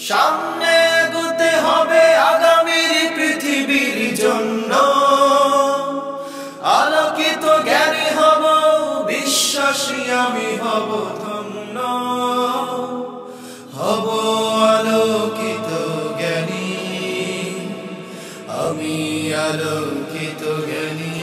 সামনে এগোতে হবে আগামীর পৃথিবীর জন্য। আলোকিত জ্ঞানী হব, বিশ্বাসী আমি হব ধন্য। হব আলোকিত জ্ঞানী, আমি আলোকিত জ্ঞানী।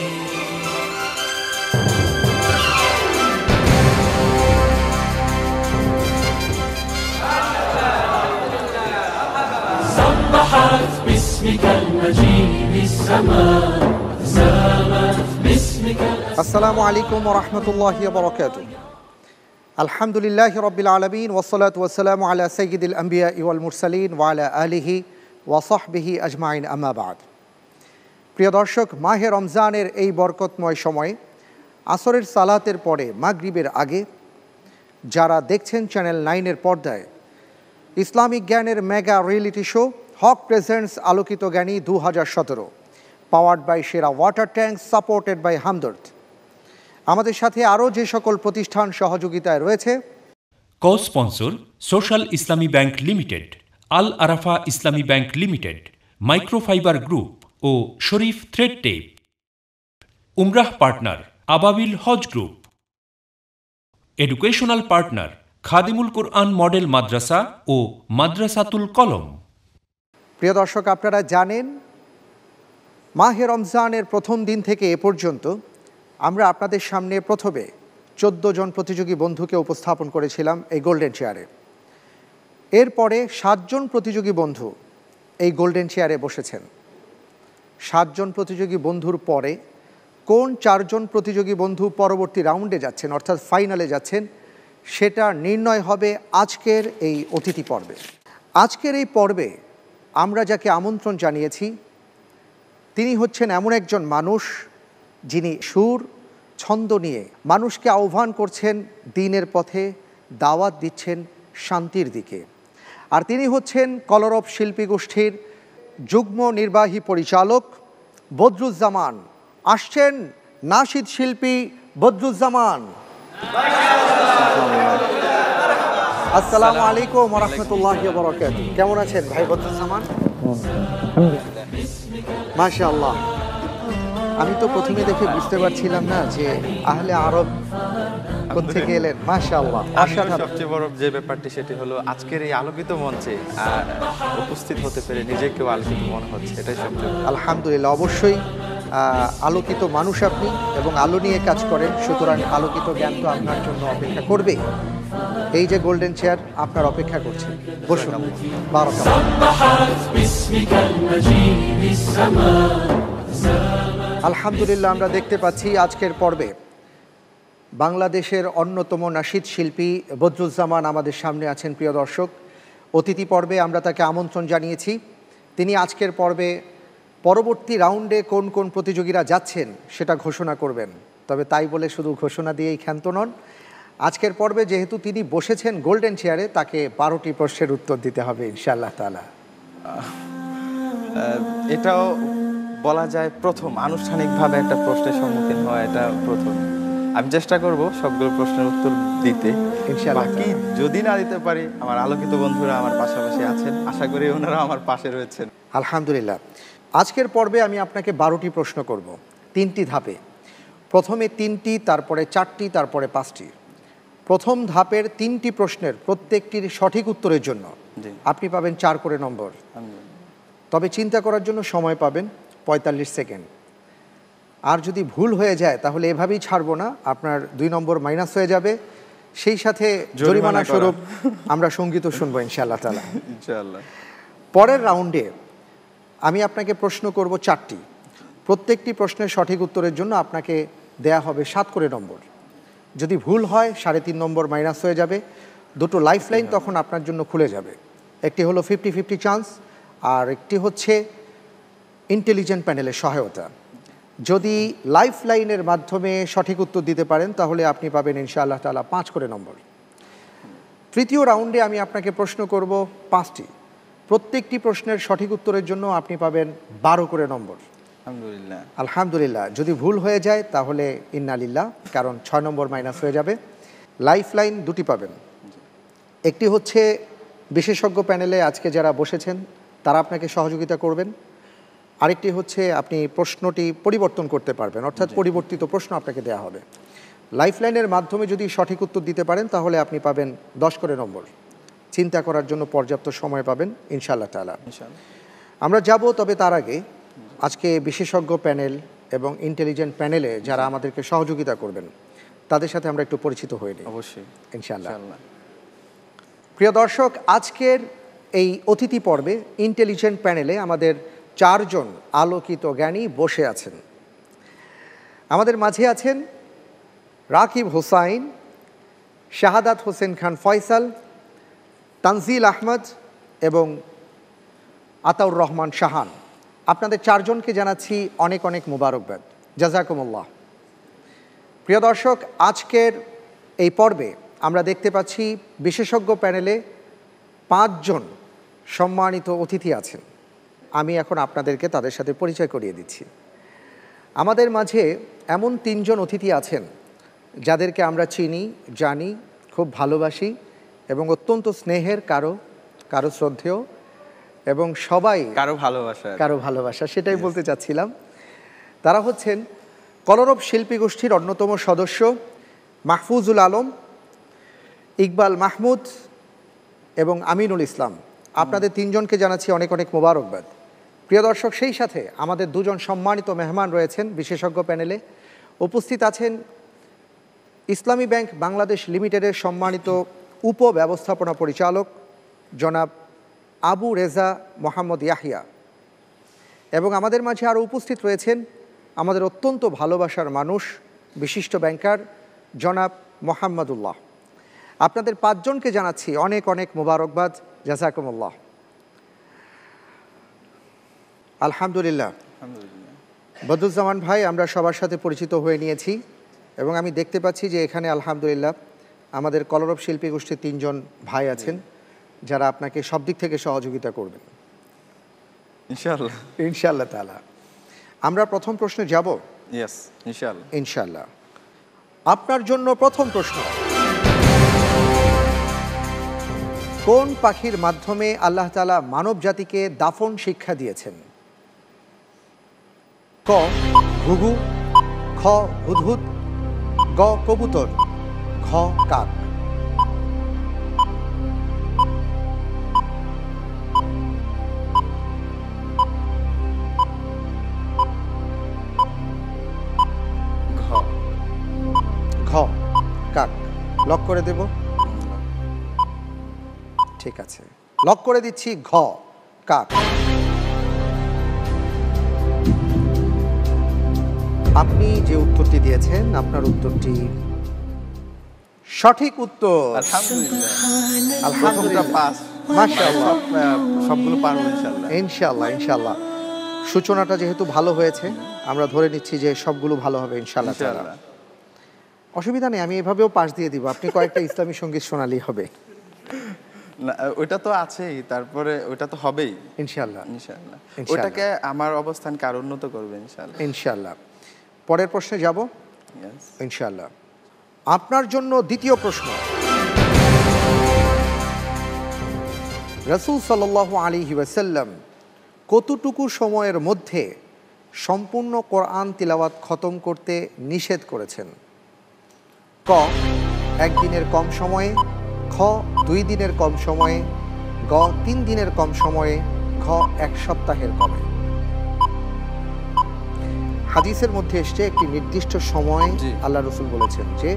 আসসালামু আলাইকুম ওয়া রাহমাতুল্লাহি ওয়া বারাকাতুহু। আলহামদুলিল্লাহি রাব্বিল আলামিন ওয়াসসালাতু ওয়াসসালামু আলা সাইয়্যিদিল আম্বিয়া ওয়াল মুরসালিন ওয়া আলা আলিহি ওয়া সাহবিহি আজমাইন, আম্মা বা'দ। প্রিয় দর্শক, মাহে রমজানের এই বরকতময় সময়ে আসরের সালাতের পরে মাগরিবের আগে যারা দেখছেন চ্যানেল 9-এর পর্দায় ইসলামিক জ্ঞানের mega reality show Haq presents Alokito Gyani 2017, powered by Sera water tank, supported by Hamdard. আমাদের সাথে আরও যে সকল প্রতিষ্ঠান সহযোগিতায় রয়েছে: co sponsor social Islami bank limited, Al Arafah Islami bank limited, microfiber group ও Sharif thread tape. Umrah partner Ababil Hajj group. Educational partner Khadimul Quran model Madrasa ও মাদ্রাসাতুল কলম। প্রিয় দর্শক, আপনারা জানেন মাহে রমজানের প্রথম দিন থেকে এ পর্যন্ত আমরা আপনাদের সামনে প্রথমে 14 জন প্রতিযোগী বন্ধুকে উপস্থাপন করেছিলাম এই গোল্ডেন চেয়ারে। এরপরে 7 জন প্রতিযোগী বন্ধু এই গোল্ডেন চেয়ারে বসেছেন। 7 জন প্রতিযোগী বন্ধুর পরে কোন 4 জন প্রতিযোগী বন্ধু পরবর্তী রাউন্ডে যাচ্ছেন, অর্থাৎ ফাইনালে যাচ্ছেন, সেটা নির্ণয় হবে আজকের এই অতিথি পর্বে। আজকের এই পর্বে আমরা যাকে আমন্ত্রণ জানিয়েছি তিনি হচ্ছেন এমন একজন মানুষ যিনি সুর ছন্দ নিয়ে মানুষকে আহ্বান করছেন দ্বীনের পথে, দাওয়াত দিচ্ছেন শান্তির দিকে। আর তিনি হচ্ছেন কলরব শিল্পী গোষ্ঠীর যুগ্ম নির্বাহী পরিচালক বদরুজ্জামান। আসছেন নাশিদ শিল্পী বদরুজ্জামান। আসসালামু আলাইকুম ওয়া রাহমাতুল্লাহি ওয়া বারাকাতুহু। কেমন আছেন ভাই বদরুজ্জামান? মাশাআল্লাহ। আমি তো প্রথমে দেখে বুঝতে পারছিলাম না যে আহলে আরব কোত্থেকে এলেন। মাশাআল্লাহ। সবচেয়ে বড় যে ব্যাপারটি সেটি হলো আজকের এই আলোকিত মঞ্চে উপস্থিত হতে পেরে নিজেকেও আলোকিত মনে হচ্ছে, এটাই সবচেয়ে। আলহামদুলিল্লাহ। অবশ্যই আলোকিত মানুষ আপনি এবং আলো নিয়ে কাজ করেন, সুতরাং আলোকিত জ্ঞান তো আপনার জন্য অপেক্ষা করবে। এই যে গোল্ডেন চেয়ার আপনার অপেক্ষা করছে, বসুন। আলহামদুলিল্লাহ, আমরা দেখতে পাচ্ছি আজকের পর্বে বাংলাদেশের অন্যতম নাশিদ শিল্পী বদরুজ্জামান আমাদের সামনে আছেন। প্রিয় দর্শক, অতিথি পর্বে আমরা তাকে আমন্ত্রণ জানিয়েছি। তিনি আজকের পর্বে পরবর্তী রাউন্ডে কোন কোন প্রতিযোগীরা যাচ্ছেন সেটা ঘোষণা করবেন। তবে তাই বলে শুধু ঘোষণা দিয়েই ক্ষান্ত নন। আজকের পর্বে যেহেতু তিনি বসেছেন গোল্ডেন চেয়ারে, তাকে 12টি প্রশ্নের উত্তর দিতে হবে ইনশাআল্লাহ তাআলা। এটাও বলা যায় প্রথম আনুষ্ঠানিকভাবে একটা প্রশ্নের সম্মুখীন হওয়া, এটা প্রথম। আমি চেষ্টা করব সবগুলো প্রশ্নের উত্তর দিতে ইনশাআল্লাহ। কি যদি না দিতে পারি, আমার আলোকিত বন্ধুরা আমার পাশাপাশি আছেন, আশা করি ওনারা আমার পাশে রয়েছেন। আলহামদুলিল্লাহ। আজকের পর্বে আমি আপনাকে 12টি প্রশ্ন করব, 3টি ধাপে। প্রথমে 3টি, তারপরে 4টি, তারপরে 5টি। প্রথম ধাপের 3টি প্রশ্নের প্রত্যেকটির সঠিক উত্তরের জন্য আপনি পাবেন 4 করে নম্বর। তবে চিন্তা করার জন্য সময় পাবেন 45 সেকেন্ড। আর যদি ভুল হয়ে যায় তাহলে এভাবেই ছাড়বো না, আপনার 2 নম্বর মাইনাস হয়ে যাবে। সেই সাথে জরিমানা স্বরূপ আমরা সঙ্গীতও শুনবো ইনশাআল্লাহ তাআলা। ইনশাআল্লাহ। পরের রাউন্ডে আমি আপনাকে প্রশ্ন করব 4টি। প্রত্যেকটি প্রশ্নের সঠিক উত্তরের জন্য আপনাকে দেয়া হবে 7 করে নম্বর। যদি ভুল হয় 3.5 নম্বর মাইনাস হয়ে যাবে। 2টো লাইফ লাইন তখন আপনার জন্য খুলে যাবে। একটি হলো 50-50 চান্স, আর একটি হচ্ছে ইন্টেলিজেন্ট প্যানেলের সহায়তা। যদি লাইফ লাইনের মাধ্যমে সঠিক উত্তর দিতে পারেন তাহলে আপনি পাবেন ইনশাআল্লাহ তাআলা 5 করে নম্বর। তৃতীয় রাউন্ডে আমি আপনাকে প্রশ্ন করব 5টি। প্রত্যেকটি প্রশ্নের সঠিক উত্তরের জন্য আপনি পাবেন 12 করে নম্বর। আলহামদুলিল্লাহ। আলহামদুলিল্লাহ। যদি ভুল হয়ে যায় তাহলে ইন্নালিল্লাহ, কারণ 6 নম্বর মাইনাস হয়ে যাবে। লাইফ লাইন 2টি পাবেন। একটি হচ্ছে বিশেষজ্ঞ প্যানেলে আজকে যারা বসেছেন তারা আপনাকে সহযোগিতা করবেন। আরেকটি হচ্ছে আপনি প্রশ্নটি পরিবর্তন করতে পারবেন, অর্থাৎ পরিবর্তিত প্রশ্ন আপনাকে দেওয়া হবে। লাইফলাইনের মাধ্যমে যদি সঠিক উত্তর দিতে পারেন তাহলে আপনি পাবেন 10 করে নম্বর। চিন্তা করার জন্য পর্যাপ্ত সময় পাবেন ইনশাআল্লাহ তাআলা। আমরা যাব, তবে তার আগে আজকে বিশেষজ্ঞ প্যানেল এবং ইন্টেলিজেন্ট প্যানেলে যারা আমাদেরকে সহযোগিতা করবেন তাদের সাথে আমরা একটু পরিচিত হয়ে নিই অবশ্যই ইনশাআল্লাহ। প্রিয় দর্শক, আজকের এই অতিথি পর্বে ইন্টেলিজেন্ট প্যানেলে আমাদের 4 জন আলোকিত জ্ঞানী বসে আছেন। আমাদের মাঝে আছেন রাকিব হোসাইন, শাহাদাত হোসেন খান ফয়সাল, তানজিল আহমদ এবং আতাউর রহমান শাহান। আপনাদের 4 জনকে জানাচ্ছি অনেক অনেক মুবারকবাদ, জাযাকুমুল্লাহ। প্রিয় দর্শক, আজকের এই পর্বে আমরা দেখতে পাচ্ছি বিশেষজ্ঞ প্যানেলে 5 জন সম্মানিত অতিথি আছেন। আমি এখন আপনাদেরকে তাদের সাথে পরিচয় করিয়ে দিচ্ছি। আমাদের মাঝে এমন 3 জন অতিথি আছেন যাদেরকে আমরা চিনি, জানি, খুব ভালোবাসি এবং অত্যন্ত স্নেহের, কারো শ্রদ্ধেয় এবং সবাই কারো ভালোবাসা, সেটাই বলতে চাচ্ছিলাম। তারা হচ্ছেন কলরব শিল্পী গোষ্ঠীর অন্যতম সদস্য মাহফুজুল আলম, ইকবাল মাহমুদ এবং আমিনুল ইসলাম। আপনাদের 3 জনকে জানাচ্ছি অনেক অনেক মোবারকবাদ। প্রিয় দর্শক, সেই সাথে আমাদের 2 জন সম্মানিত মেহমান রয়েছেন বিশেষজ্ঞ প্যানেলে। উপস্থিত আছেন ইসলামী ব্যাংক বাংলাদেশ লিমিটেডের সম্মানিত উপব্যবস্থাপনা পরিচালক জনাব আবু রেজা মোহাম্মদ ইয়াহিয়া, এবং আমাদের মাঝে আরও উপস্থিত রয়েছেন আমাদের অত্যন্ত ভালোবাসার মানুষ, বিশিষ্ট ব্যাংকার জনাব মোহাম্মদুল্লাহ। আপনাদের 5 জনকে জানাচ্ছি অনেক অনেক মোবারকবাদ, জাযাকুমুল্লাহ। আলহামদুলিল্লাহ। বদরুজ্জামান ভাই, আমরা সবার সাথে পরিচিত হয়ে নিয়েছি এবং আমি দেখতে পাচ্ছি যে এখানে আলহামদুলিল্লাহ আমাদের কলরব শিল্পী গোষ্ঠীর 3 জন ভাই আছেন যারা আপনাকে সব দিক থেকে সহযোগিতা করবেন ইনশাআল্লাহ তাআলা। আমরা প্রথম প্রশ্নে যাব। ইনশাআল্লাহ। আপনার জন্য প্রথম প্রশ্ন, কোন পাখির মাধ্যমে আল্লাহ তাআলা মানব জাতিকে দাফন শিক্ষা দিয়েছেন? ক ঘুঘু, খ হুদহুদ, গ কবুতর, ঘ কাক। ঘ কাক। লক করে দেব? ঠিক আছে, লক করে দিচ্ছি ঘ কাক। আপনি যে উত্তরটি দিয়েছেন, আপনার উত্তরটি সঠিক উত্তর। আলহামদুলিল্লাহ, মাশাআল্লাহ, সবগুলো পারবো ইনশাআল্লাহ। ইনশাআল্লাহ। সূচনাটা যেহেতু ভালো হয়েছে, আমরা ধরে নিচ্ছি যে সবগুলো ভালো হবে ইনশাআল্লাহ। অসুবিধা নেই, আমি এভাবেও পাস দিয়ে দিব, আপনি কয়েকটা ইসলামী সঙ্গীত শোনালেই হবে। না, ওইটা তো আছেই, তারপরে ওইটা তো হবেই ইনশাআল্লাহ। ওটাকে আমার অবস্থানকে আরো উন্নত করবে ইনশাআল্লাহ। পরের প্রশ্নে যাব ইনশাআল্লাহ। আপনার জন্য দ্বিতীয় প্রশ্ন, রাসূল সাল্লাল্লাহু আলাইহি ওয়াসাল্লাম কতটুকু সময়ের মধ্যে সম্পূর্ণ কোরআন তিলাওয়াত খতম করতে নিষেধ করেছেন? ক 1 দিনের কম সময়ে, খ 2 দিনের কম সময়ে, গ 3 দিনের কম সময়ে, ঘ 1 সপ্তাহের কমে। হাদিসের মধ্যে এসছে একটি নির্দিষ্ট সময় আল্লাহ রাসূল বলেছেন যে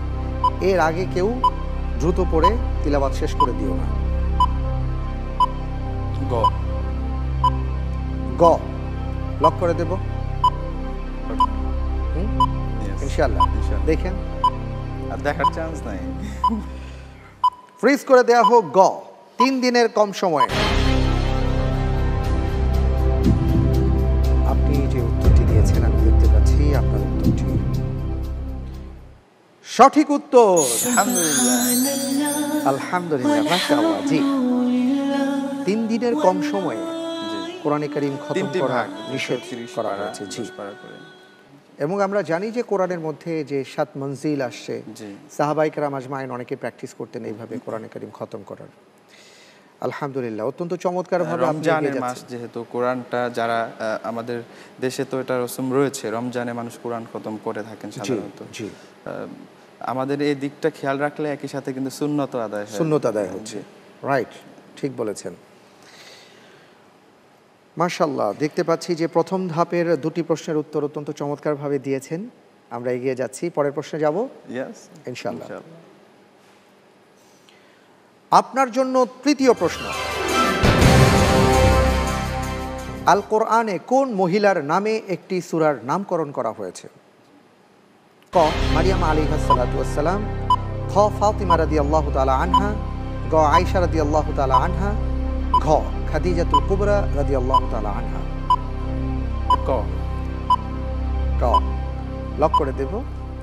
এর আগে কেউ দ্রুত পড়ে তিলাওয়াত শেষ করে দিও না। গ লক করে দেব ইনশাআল্লাহ। দেখেন, আর দেখার চান্স নাই, ফ্রিজ করে দেয়া হোক। গ 3 দিনের কম সময়ে। আপনি যে উত্তরটি দিয়েছেন আমি দেখতে পাচ্ছি আপনার উত্তরটি সঠিক উত্তর। আলহামদুলিল্লাহ, মাশাআল্লাহ। জি, 3 দিনের কম সময়ে কোরআনে কারীম খতম করা নিষেধ করা হয়েছে। জি, এবং আমরা জানি যে কোরআনের মধ্যে যে 7 মঞ্জিল আসছে, সাহাবায়ে কেরাম আজমাইন অনেকে প্র্যাকটিস করতেন এইভাবে কোরআনে কারীম খতম করার। আলহামদুলিল্লাহ, অত্যন্ত চমৎকারভাবে আপনি এগিয়ে রমজানের মাস যাচ্ছেন। যেহেতু কোরআনটা যারা আমাদের দেশে তো এটা রসম রয়েছে, রমজানে মানুষ কোরআন খতম করে থাকেন সাধারণত। জি, আমাদের এই দিকটা খেয়াল রাখলে একই সাথে কিন্তু সুন্নত আদায় হয়। সুন্নত আদায় হচ্ছে, রাইট, ঠিক বলেছেন। মাশাআল্লাহ, দেখতে পাচ্ছি যে প্রথম ধাপের দুটি প্রশ্নের উত্তর অত্যন্ত চমৎকারভাবে দিয়েছেন। আমরা এগিয়ে যাচ্ছি, পরের প্রশ্নে যাব ইনশাআল্লাহ। আপনার জন্য তৃতীয় প্রশ্ন, আল কোরআনে কোন মহিলার নামে একটি সূরার নামকরণ করা হয়েছে? ক মারিয়াম আলাইহিস সালাতু ওয়াস সালাম, খ ফাতিমা রাদিয়াল্লাহু তাআলা আনহা, গ আয়েশা রাদিয়াল্লাহু তাআলা আনহা, ঘ খাদিজাতুল কুবরা রাদিয়াল্লাহু তাআলা আনহা। ক ক লক করে দেব?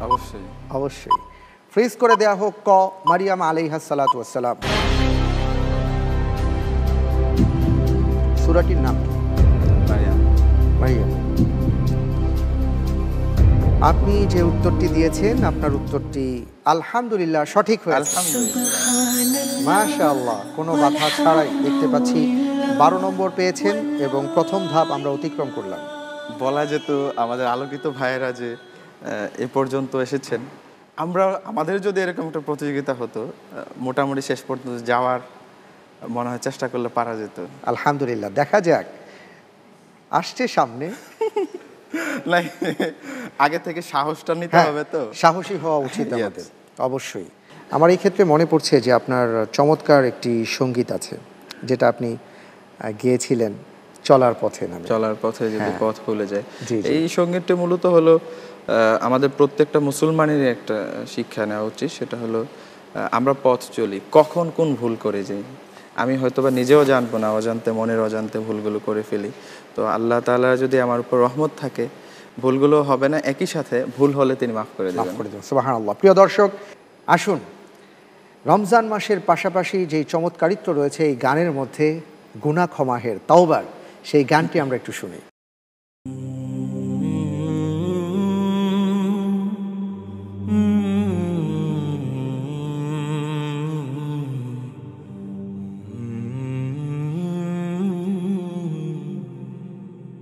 অবশ্যই অবশ্যই, ফ্রিজ করে দেয়া হোক ক মারিয়াম আলাইহিস সালাতু ওয়াস সালাম। সূরাটির নাম কি? মারিয়াম। মারিয়াম। আপনি যে উত্তরটি দিয়েছেন, আপনার উত্তরটি আলহামদুলিল্লাহ সঠিক হয়েছে। আলহামদুলিল্লাহ, মাশাআল্লাহ, কোনো বাধা ছাড়াই দেখতে পাচ্ছি 12 নম্বর পেয়েছেন এবং প্রথম ধাপ আমরা অতিক্রম করলাম। বলা যেত আমাদের আলোকিত ভাইয়েরা যে এ পর্যন্ত এসেছেন, আমাদের যদি এরকম একটা প্রতিযোগিতা হতো, মোটামুটি শেষ পর্যন্ত যাওয়ার মনে হয় চেষ্টা করলে পারা যেত। আলহামদুলিল্লাহ, দেখা যাক, আসছে সামনে। না, আগে থেকে সাহসটা নিতে হবে, তো সাহসী হওয়া উচিত আমাদের, অবশ্যই। আমার এই ক্ষেত্রে মনে পড়ছে যে আপনার চমৎকার একটি সঙ্গীত আছে যেটা আপনি গেয়েছিলেন, চলার পথে নামে। চলার পথে যদি পথ ভুলে যায়। জি, জি। এই সঙ্গীতটা মূলত হলো আমাদের প্রত্যেকটা মুসলমানের একটা শিক্ষা নেওয়া উচিত। সেটা হলো আমরা পথ চলি, কখন কোন ভুল করে যাই আমি হয়তোবা নিজেও জানবো না, অজান্তে মনের অজান্তে ভুলগুলো করে ফেলি। তো আল্লাহ তাআলা যদি আমার উপর রহমত থাকে, ভুলগুলো হবে না, একই সাথে ভুল হলে তিনি মাফ করে দেবেন। সুবহানাল্লাহ। প্রিয় দর্শক, আসুন রমজান মাসের পাশাপাশি যেই চমৎকারিত্ব রয়েছে এই গানের মধ্যে, গুনাহ ক্ষমাহের তাওবার, সেই গানটি আমরা একটু শুনি।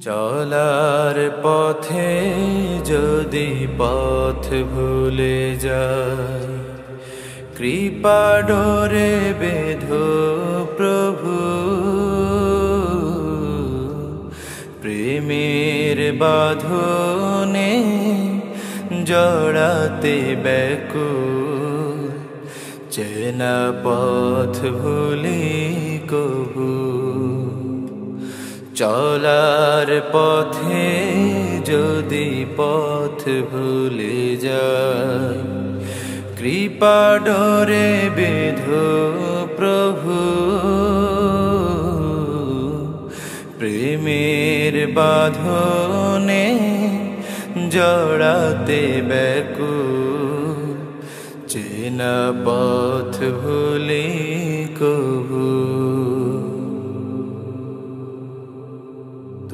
চলার পথে যদি পথ ভুলে যায়, কৃপা ডোরে বেঁধো প্রভু, প্রেমের বাঁধনে জড়াতে ব্যাকুল, চেনা পথ ভুলি কবু। চলার পথে যদি পথ ভুলে যায়, কৃপা ডোরে বেঁধো প্রভু, প্রেমের বাঁধনে জড়াতে ব্যাকুল, চেনা পথ ভুলি কবু।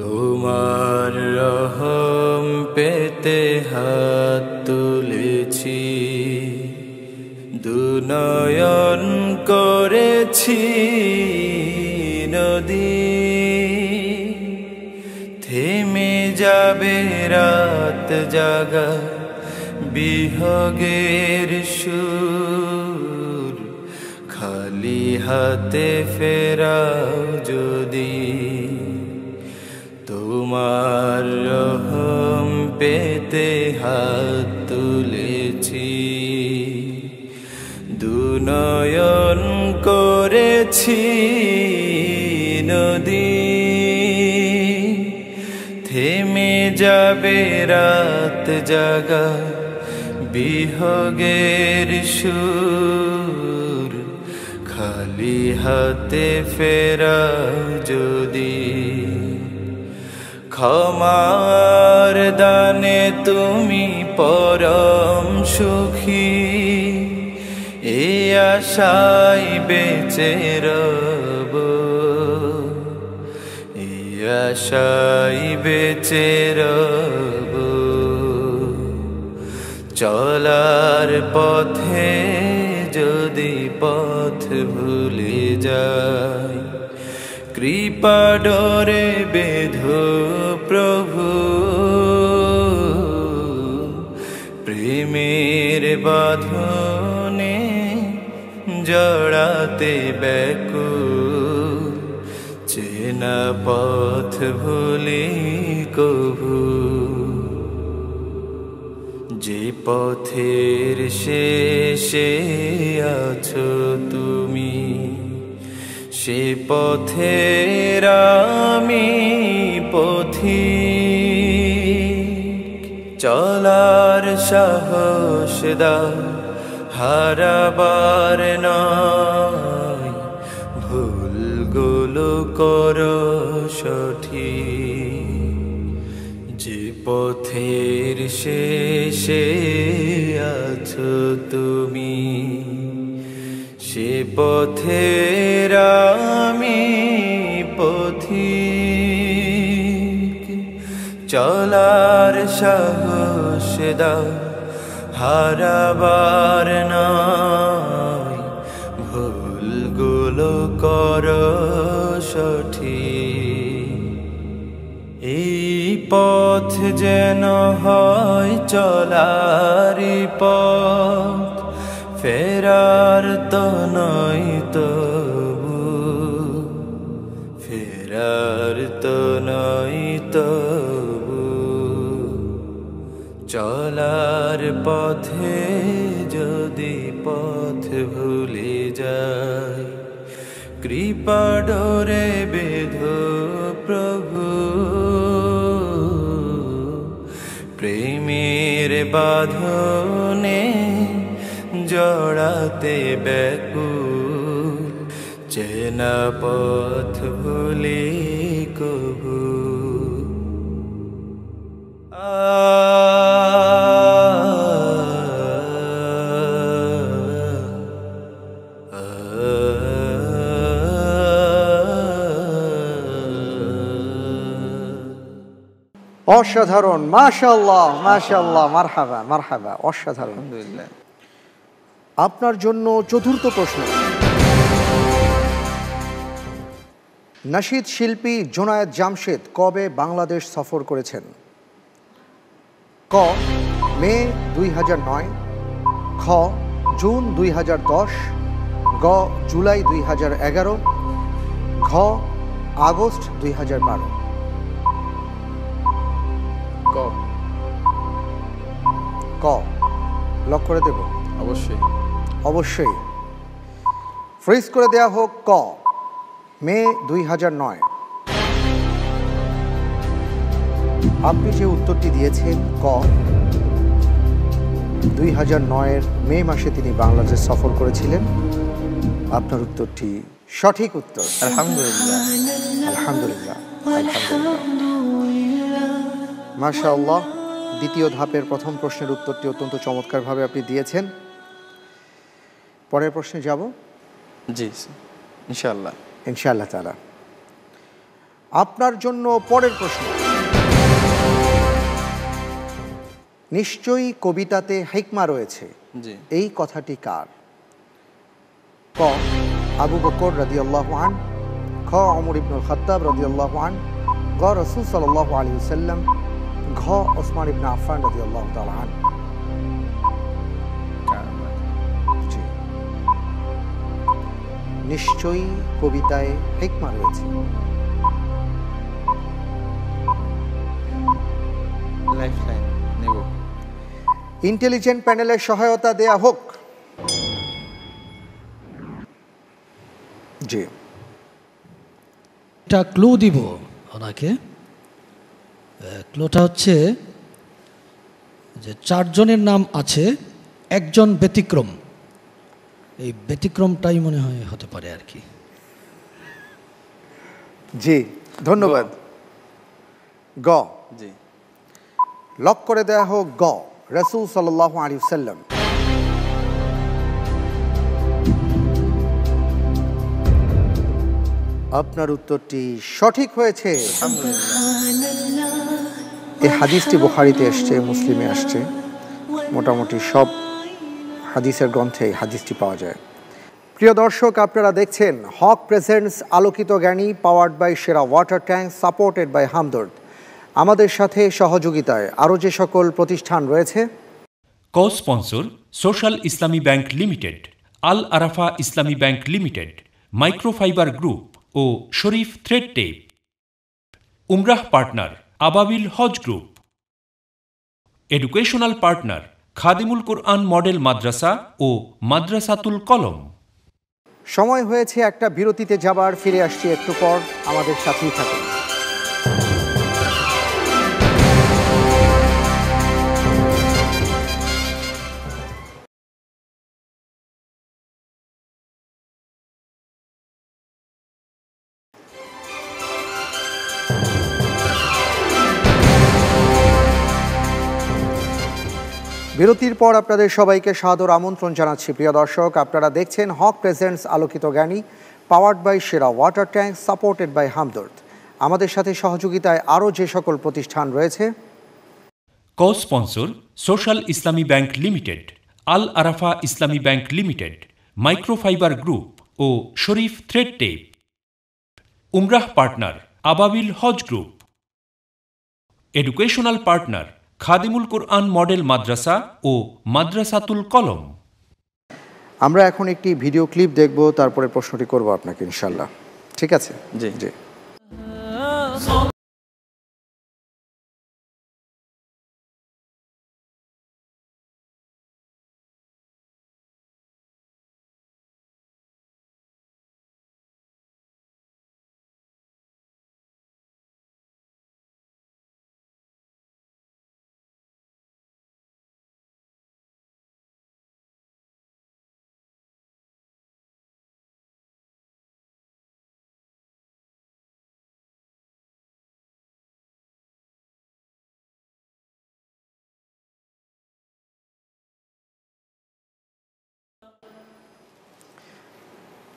তোমার রহম পেতে হাত তুলেছি, দুনয়ন করেছি নদী, থেমে যাবে রাত জাগা বিহগের সুর, খালি হাতে ফেরাও যদি। তোমার রহম পেতে হাত তুলেছি, দুনয়ন করেছি নদী, থেমে যাবে রাত জাগা বিহগের সুর, খালি হাতে ফেরাও যদি। ক্ষমার দানে তুমি পরম সুখী, এই আশায় বেঁচে রব, এই আশায় বেঁচে রব। চলার পথে যদি পথ ভুলে যায়। কৃপা ডোরে বেঁধো প্রভু, প্রেমের বাঁধনে জড়াতে ব্যাকুল, চেনা পথ ভুলি কভু। যে পথের শেষে আছো তুমি, সে পথের আমি পথিক। চলার সাহস দাও, হারাবার নয়, ভুলগুলো করো সঠিক। যে পথের শেষে আছো তুমি, সে পথের আমি পথিক। চলার সাহস দাও, হারাবার নয়, ভুলগুলো করো সঠিক। এই পথ যেন হয় চলারি পথ, ফেরার তো নয় তবু, ফেরার তো নয় তবু। চলার পথে যদি পথ ভুলে যায়, কৃপা ডোরে বেঁধো প্রভু, প্রেমের বাঁধনে জড়াতে ব্যাকুল, চেনা পথ ভুলি কভু। অসাধারণ, মাশাআল্লাহ মাশাআল্লাহ, মারহাবা মারহাবা, অসাধারণ। আলহামদুলিল্লাহ। আপনার জন্য চতুর্থ প্রশ্ন। নাশিদ শিল্পী জোনায়েদ জামশেদ কবে বাংলাদেশ সফর করেছেন? ক মে 2009, খ জুন 2010, গ জুলাই 2011, ঘ আগস্ট 2012। ক। ক লক করে দেব? অবশ্যই। অবশ্যই ফ্রিজ করে দেয়া হোক। ক মে 2009। আপনি যে উত্তরটি দিয়েছেন ক 2009-এর মে মাসে তিনি বাংলাদেশ সফর করেছিলেন, আপনার উত্তরটি সঠিক উত্তর। আলহামদুলিল্লাহ। আলহামদুলিল্লাহ, আলহামদুলিল্লাহ, মাশাআল্লাহ। দ্বিতীয় ধাপের প্রথম প্রশ্নের উত্তরটি অত্যন্ত চমৎকারভাবে আপনি দিয়েছেন। পরের প্রশ্নে যাব। জি ইনশাআল্লাহ, ইনশাআল্লাহ তাআলা। আপনার জন্য পরের প্রশ্ন। নিশ্চয়ই কবিতাতে হিকমা রয়েছে, জি। এই কথাটি কার? ক আবু বকর রাদিয়াল্লাহু আনহু, খ ওমর ইবনুল খাত্তাব রাদিয়াল্লাহু আনহু, গ রাসূল সাল্লাল্লাহু আলাইহি ওয়াসাল্লাম, ঘ ওসমান ইবনে আফফান রাদিয়াল্লাহু তাআলা আনহু। জি, নিশ্চয়ই কবিতায় হিকমা রয়েছে। লাইফলাইন নেব। ইন্টেলিজেন্ট প্যানেলের সহায়তা দেয়া হোক। জি, একটা ক্লু দিব ওনাকে। ক্লুটা হচ্ছে যে 4 জনের নাম আছে, একজন ব্যতিক্রম। এই ব্যতিক্রমটাই মনে হয় হতে পারে আর কি। জি ধন্যবাদ। গ। জি। লক করে দেয়া হোক গ রাসূল সাল্লাল্লাহু আলাইহি ওয়াসাল্লাম। আপনার উত্তরটি সঠিক হয়েছে। এই হাদিসটি বুখারীতে এসছে, মুসলিমে আসছে, মোটামুটি সব হাদিসের গ্রন্থে এই হাদিসটি পাওয়া যায়। প্রিয় দর্শক, আপনারা দেখছেন হক presents Alokito Gyani, powered by Sera water tank, supported by Hamdard. আমাদের সাথে সহযোগিতায় আরও যে সকল প্রতিষ্ঠান রয়েছে: co sponsor social Islami bank limited, Al Arafah Islami bank limited, microfiber group ও Sharif thread tape. Umrah partner Ababil Hajj group. Educational partner Khadimul Quran model Madrasa ও মাদ্রাসাতুল কলম। সময় হয়েছে একটা বিরতিতে যাবার, ফিরে আসছি একটু পর, আমাদের সাথেই থাকুন। বিরতির পর আপনাদের সবাইকে সাদর আমন্ত্রণ জানাচ্ছি। প্রিয় দর্শক, আপনারা দেখছেন হক presents Alokito Gyani, powered by Sera water tank, supported by Hamdard. আমাদের সাথে সহযোগিতায় আরও যে সকল প্রতিষ্ঠান রয়েছে: co sponsor social Islami bank limited, Al Arafah Islami bank limited, microfiber group ও Sharif thread tape. Umrah partner Ababil Hajj group. Educational partner Khadimul Quran model Madrasa ও মাদ্রাসাতুল কলম। আমরা এখন একটি ভিডিও ক্লিপ দেখব, তারপরে প্রশ্নটি করব আপনাকে ইনশাল্লাহ। ঠিক আছে? জি জি।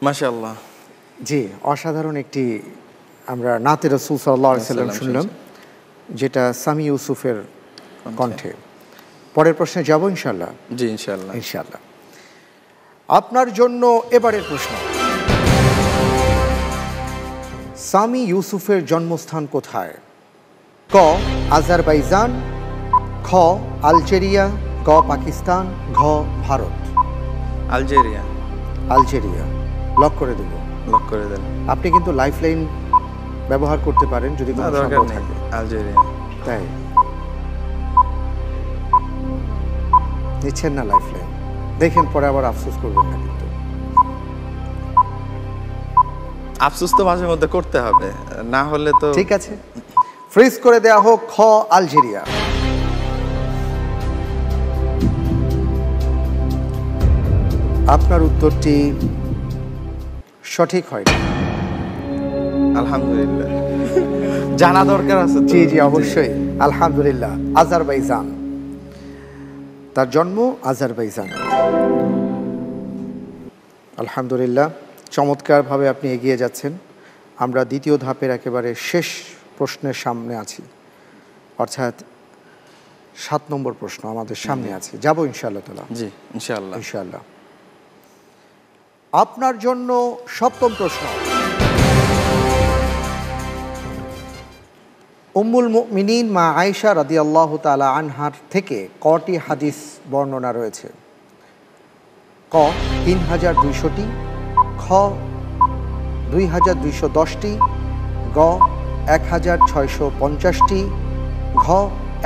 মাশাআল্লাহ। জি, অসাধারণ একটি আমরা নাতে রাসূল সাল্লাল্লাহু আলাইহি ওয়াসাল্লাম শুনলাম, যেটা সামি ইউসুফের কণ্ঠে। পরের প্রশ্নে যাব ইনশাআল্লাহ। জি ইনশাআল্লাহ। ইনশাআল্লাহ। আপনার জন্য এবারের প্রশ্ন: সামি ইউসুফের জন্মস্থান কোথায়? ক আজারবাইজান, খ আলজেরিয়া, গ পাকিস্তান, ঘ ভারত। আলজেরিয়া। আলজেরিয়া লক করে দেব। লক করে দেন। আপনি কিন্তু লাইফলাইন ব্যবহার করতে পারেন যদি কোনো দরকার সন্দেহ নেই। থাকে। আলজেরিয়া। তাই নিচ্ছেন না লাইফলাইন? দেখেন, পরে আবার আফসোস করবেন না কিন্তু। আফসোস তো মাঝে মধ্যে করতে হবে, না হলে তো। ঠিক আছে, ফ্রিজ করে দেয়া হোক খ আলজেরিয়া। আপনার উত্তরটি সঠিক হয় না। আলহামদুলিল্লাহ। জানা দরকার আছে। জি জি অবশ্যই, আলহামদুলিল্লাহ। আজারবাইজান, তার জন্ম আজারবাইজান। আলহামদুলিল্লাহ, চমৎকারভাবে আপনি এগিয়ে যাচ্ছেন। আমরা দ্বিতীয় ধাপের একেবারে শেষ প্রশ্নের সামনে আছি, অর্থাৎ 7 নম্বর প্রশ্ন আমাদের সামনে আছে। যাব ইনশাআল্লাহ তাআলা। জি ইনশাআল্লাহ। ইনশাআল্লাহ। আপনার জন্য 7ম প্রশ্ন: উম্মুল মুমিনিন মা আয়েশা রাদিয়াল্লাহু তাআলা আনহার থেকে কটি হাদিস বর্ণনা রয়েছে? ক 3200টি, খ 2210টি, গ 1650টি, ঘ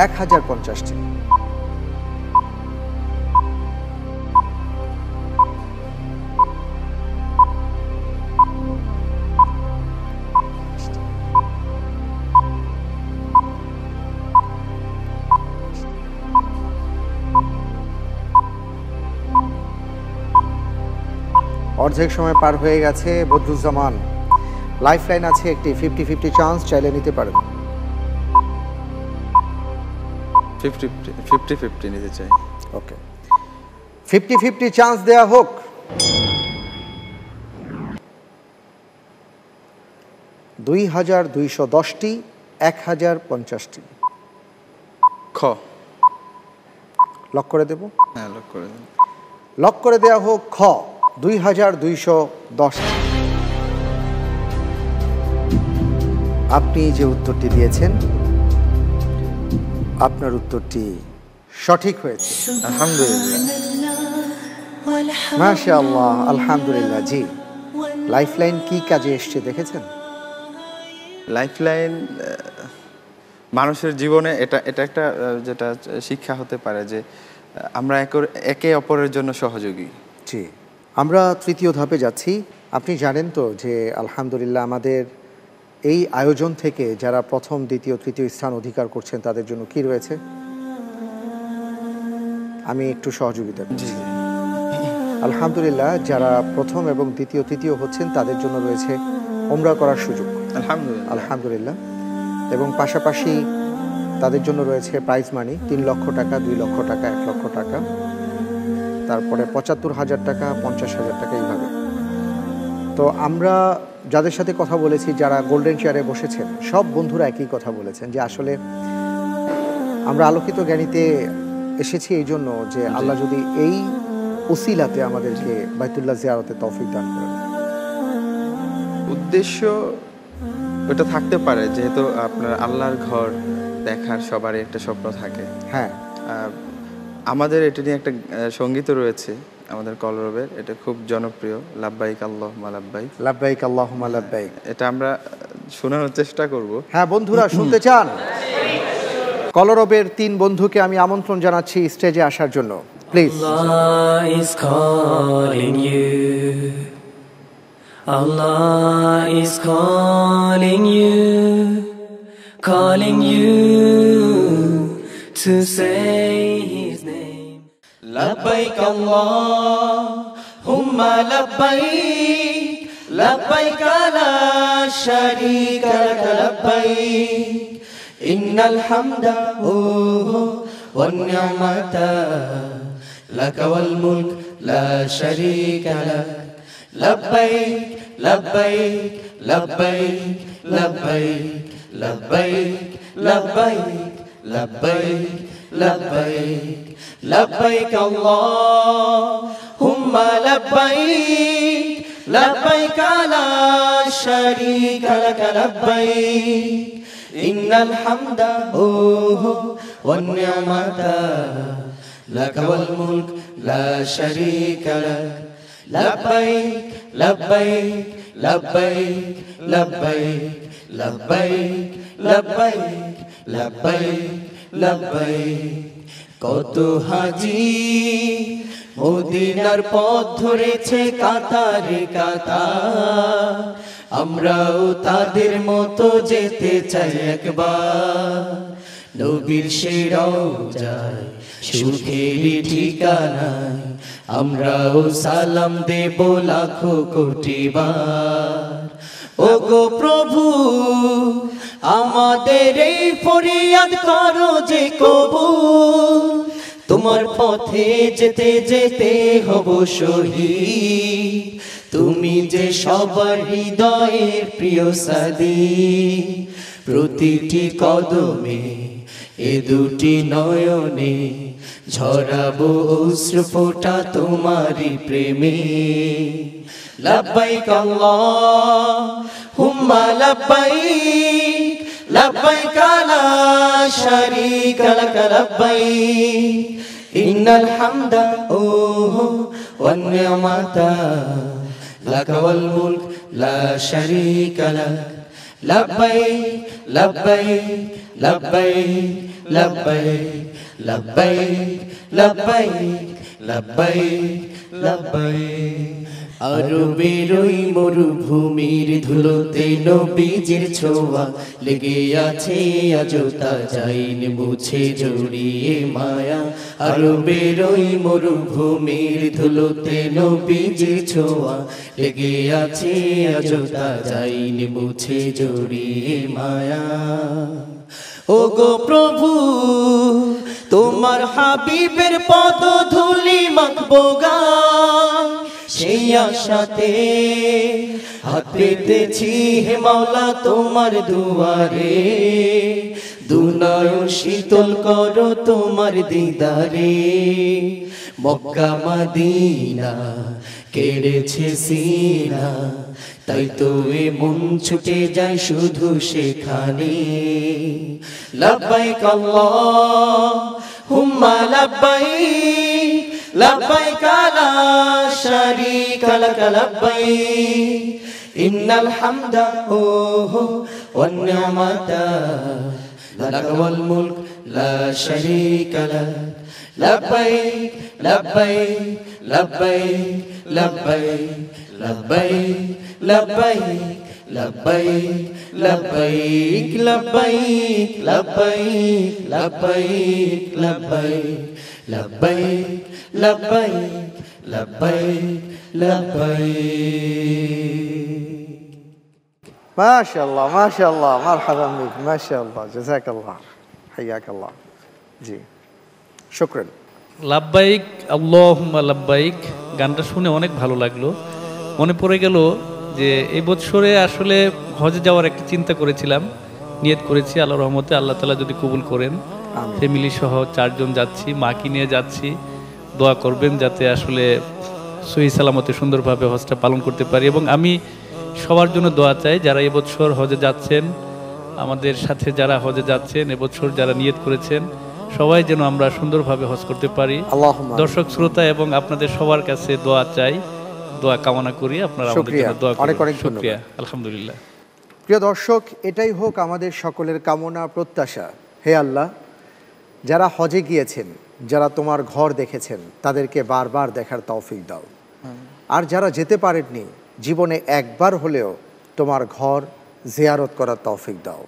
1050টি। অর্ধেক সময় পার হয়ে গেছে। বদরুজ্জামান, লাইফলাইন আছে একটি, 50-50 চান্স, চাইলে নিতে পারেন। 50-50 নিতে চাই। ওকে, 50-50 চান্স দেয়া হোক। দুই 2210টি, 1050টি। খ। লক করে দেব? হ্যাঁ লক করে দেন। লক করে দেয়া হোক খ 2210। আপনি যে উত্তরটি দিয়েছেন আপনার উত্তরটি সঠিক হয়েছে। আলহামদুলিল্লাহ। মাশাআল্লাহ, আলহামদুলিল্লাহ। জি, লাইফলাইন কি কাজে এসছে দেখেছেন? লাইফলাইন মানুষের জীবনে এটা একটা যেটা শিক্ষা হতে পারে যে আমরা একে অপরের জন্য সহযোগী। জি, আমরা তৃতীয় ধাপে যাচ্ছি। আপনি জানেন তো যে আলহামদুলিল্লাহ আমাদের এই আয়োজন থেকে যারা প্রথম, দ্বিতীয়, তৃতীয় স্থান অধিকার করছেন তাদের জন্য কি রয়েছে? আমি একটু সহযোগিতা করছি। আলহামদুলিল্লাহ যারা প্রথম এবং দ্বিতীয়, তৃতীয় হচ্ছেন তাদের জন্য রয়েছে উমরা করার সুযোগ। আলহামদুলিল্লাহ। আলহামদুলিল্লাহ। এবং পাশাপাশি তাদের জন্য রয়েছে প্রাইজ মানি 3 লক্ষ টাকা, 2 লক্ষ টাকা, 1 লক্ষ টাকা, তারপরে 75,000 টাকা, 50,000 টাকা, এইভাবে। তো আমরা যাদের সাথে কথা বলেছি, যারা গোল্ডেন চেয়ারে বসেছেন, সব বন্ধুরা একই কথা বলেছেন যে আসলে আমরা আলোকিত জ্ঞানীতে এসেছি এই জন্য যে আল্লাহ যদি এই উসিলাতে আমাদেরকে বাইতুল্লাহ জিয়ারতে তৌফিক দান করেন। উদ্দেশ্য ওটা থাকতে পারে, যেহেতু আপনার আল্লাহর ঘর দেখার সবারই একটা স্বপ্ন থাকে। হ্যাঁ, আমাদের এটা নিয়ে একটা সঙ্গীত রয়েছে আমাদের কলরবের, এটা খুব জনপ্রিয়, লাব্বাইক আল্লাহুম্মা লাব্বাইক। লাব্বাইক আল্লাহুম্মা লাব্বাইক। এটা আমরা শোনানোর চেষ্টা করব। হ্যাঁ বন্ধুরা, শুনতে চান? কলরবের 3 বন্ধুকে আমি আমন্ত্রণ জানাচ্ছি স্টেজে আসার জন্য, please. Allah is calling you. Allah is calling you, calling you to say His name. Labbaik Allahumma labbaik, labbaik la sharika lak labbaik, innal hamda wan ni'mata lak wal mulk la sharika lak. Labbaik labbaik labbaik labbaik labbaik labbaik labbaik labbaik labbaik Allahumma labbaik, labbaik la sharika lak labbaik, innal hamda wan ni'mata lak wal mulk la sharika lak. Labbaik labbaik labbaik labbaik labbaik labbaik labbaik labbaik. কত হাজি মদিনার পথ ধরেছে কাতারে কাতার, আমরাও তাদের মতো যেতে চাই একবার। নবীর সেই রওজায় সুখের ঠিকানায় আমরাও সালাম দেব লাখো কোটি বার। ওগো প্রভু আমাদের এই ফরিয়াদ করো যে কবুল, তোমার পথে যেতে যেতে হব শহীদ। তুমি যে সবার হৃদয়ের প্রিয় সাদি, প্রতিটি কদমে এ দুটি নয়নে ঝরাবো অশ্রু ফোঁটা তোমারই প্রেমে। লাব্বাইক আল্লাহুম্মা লাব্বাইক, লাব্বাইক লা শারীকা লাক লাব্বাইক, ইন্নাল হামদা ওয়ান নি'মাতা লাক ওয়াল মুলক লা শারীকা লাক। লাব্বাইক লাব্বাইক লাব্বাইক লাব্বাইক লাব্বাইক লাব্বাইক লাব্বাইক লাব্বাইক। আরবের ওই মরুভূমির ধুলোতে নবীজির ছোঁয়া লেগে আছে আজও তা যায়নি মুছে জড়িয়ে মায়া। আরবের ওই মরুভূমির ধুলোতে নবীজির ছোঁয়া লেগে আছে আজও তা যায়নি মুছে জড়িয়ে মায়া। ওগো প্রভু তোমার হাবিবের পদধূলি মাখবো গায়, সেই আশাতে হাত পেতেছি হে মাওলা তোমার দুয়ারে দুনয়ন শীতল করো তোমার দিদারে মক্কা মদিনা কেড়েছে সিনা তাই তো এ মন ছুটে যায় শুধু সেখানে লব্বাইক আল্লাহুম্মা লব্বাইক লব্বাইক লা শারীকা লাক লব্বাইক ইন্নাল হামদা ওয়ান নি'মাতা লাক ওয়াল মুলক লা শারীকা লাক লব্বাইক লব্বাইক লব্বাইক লব্বাইক লব্বাইক লব্বাইক লব্বাইক লব্বাইক লব্বাইক লব্বাইক লব্বাইক লব্বাইক লব্বাইক লব্বাইক লব্বাইক লব্বাইক মাশাআল্লাহ মাশাআল্লাহ মারহাবান বিক মাশাআল্লাহ জাযাকাল্লাহ হাইয়াকাল্লাহ জি শুকরান লাব্বাইক আল্লাহুম্মা লাব্বাইক গানটা শুনে অনেক ভালো লাগলো মনে পড়ে গেল যে এই বছরে আসলে হজে যাওয়ার একটা চিন্তা করেছিলাম নিয়ত করেছি আল্লাহর রহমতে আল্লাহ তাআলা যদি কবুল করেন ফ্যামিলি সহ 4 জন যাচ্ছি মাকে নিয়ে যাচ্ছি দোয়া করবেন যাতে আসলে সহি সালামতে সুন্দরভাবে হজটা পালন করতে পারি এবং আমি সবার জন্য দোয়া চাই যারা এবছর হজে যাচ্ছেন আমাদের সাথে যারা হজে যাচ্ছেন এবছর যারা নিয়ত করেছেন সবাই যেন আমরা সুন্দরভাবে হজ করতে পারি দর্শক শ্রোতা এবং আপনাদের সবার কাছে দোয়া চাই দোয়া কামনা করি আপনারা আমাদের জন্য দোয়া করুন অনেক শুকরিয়া আলহামদুলিল্লাহ প্রিয় দর্শক এটাই হোক আমাদের সকলের কামনা প্রত্যাশা হে আল্লাহ যারা হজে গিয়েছেন যারা তোমার ঘর দেখেছেন তাদেরকে বারবার দেখার তৌফিক দাও আর যারা যেতে পারেননি জীবনে একবার হলেও তোমার ঘর জিয়ারত করার তৌফিক দাও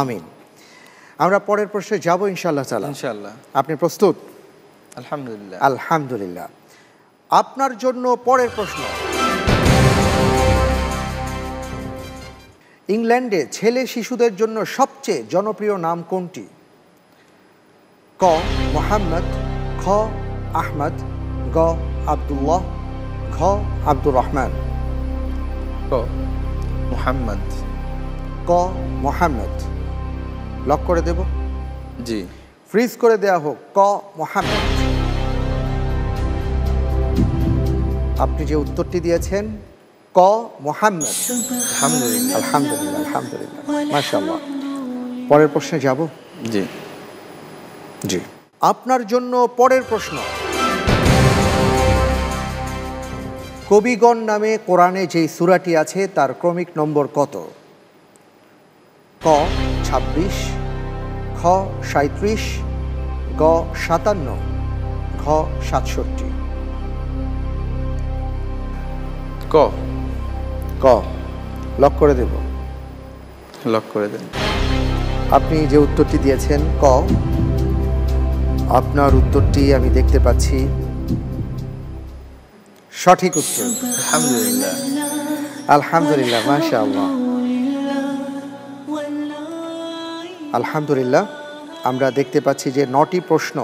আমিন আমরা পরের প্রশ্নে যাব ইনশাআল্লাহ তাআলা ইনশাআল্লাহ আপনি প্রস্তুত আলহামদুলিল্লাহ আলহামদুলিল্লাহ আপনার জন্য পরের প্রশ্ন ইংল্যান্ডে ছেলে শিশুদের জন্য সবচেয়ে জনপ্রিয় নাম কোনটি ক মোহাম্মদ খ আহমদ গ আব্দুল্লাহ ঘ আব্দুর রহমান ক মুহাম্মদ ক মোহাম্মদ লক করে দেব জি ফ্রিজ করে দেয়া হোক ক মোহাম্মদ আপনি যে উত্তরটি দিয়েছেন ক মোহাম্মদ আলহামদুলিল্লাহ আলহামদুলিল্লাহ আলহামদুলিল্লাহ মাশাআল্লাহ পরের প্রশ্নে যাব জি জি আপনার জন্য পরের প্রশ্ন কবিগণ নামে কোরআনে যেই সূরাটি আছে তার ক্রমিক নম্বর কত ক ২৬ খ ৩৭ গ ৫৭ ঘ ৬৭ ক ক লক করে দেব লক করে দেন আপনি যে উত্তরটি দিয়েছেন ক আপনার উত্তরটি আমি দেখতে পাচ্ছি সঠিক উত্তর আলহামদুলিল্লাহ আলহামদুলিল্লাহ মাশাআল্লাহ আলহামদুলিল্লাহ আমরা দেখতে পাচ্ছি যে 9টি প্রশ্ন